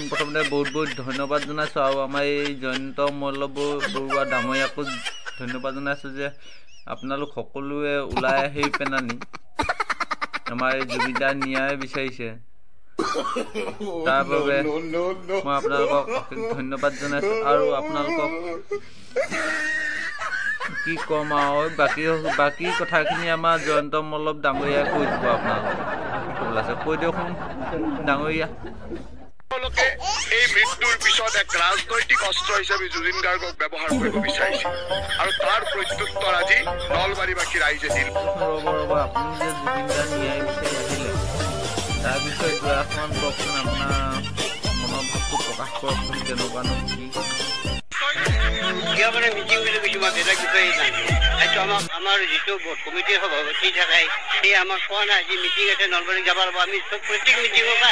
পোনপ্ৰথমতে বহুত বহুত ধন্যবাদ জনাইছোঁ আৰু আমাৰ এই জয়ন্ত মল্ল বৰুৱা ডাঙৰীয়াকো ধন্যবাদ জনাইছোঁ যে আপোনালোক সকলোৱে ওলাই আহি পেনানি আমাৰ এই জুবিনদাৰ ন্যায় বিচাৰিছে তাৰ বাবে মই আপোনালোকক ধন্যবাদ জনাইছোঁ আৰু আপোনালোকক কি ক'ম আৰু বাকী কথাখিনি আমাৰ জয়ন্ত মল্লব ডাঙৰীয়াই কৈ দিব আপোনালোকক কৈ দিয়কচোন ডাঙৰীয়া এই মৃত্যুৰ পিছত এক ৰাজনৈতিক অস্ত্ৰ হিচাপে জুবিন গাৰ্গক ব্যৱহাৰ কৰিব বিচাৰিছে আৰু তাৰ প্ৰত্যুত্তৰ আজি নলবাৰীবাসী ৰাইজে দিল আপুনি যে জুবিনদাৰ ন্যায় বিচাৰি আহিলে তাৰ বিষয়ে দুআষাৰমান কওকচোন আপোনাৰ মনৰ ভাৱটো প্ৰকাশ কৰকচোন কেনেকুৱানো কি মিটিং বুলি কৈছো মই বেলেগ বিষয়ে জানো সেইটো আমাৰ যিটো কমিটিৰ সভাপতি থাকে সেই আমাক কোৱা নাই যি মিটিং আছে নলবাৰী যাব লাগিব আমি চব প্ৰত্যেক মিটিঙৰ পৰা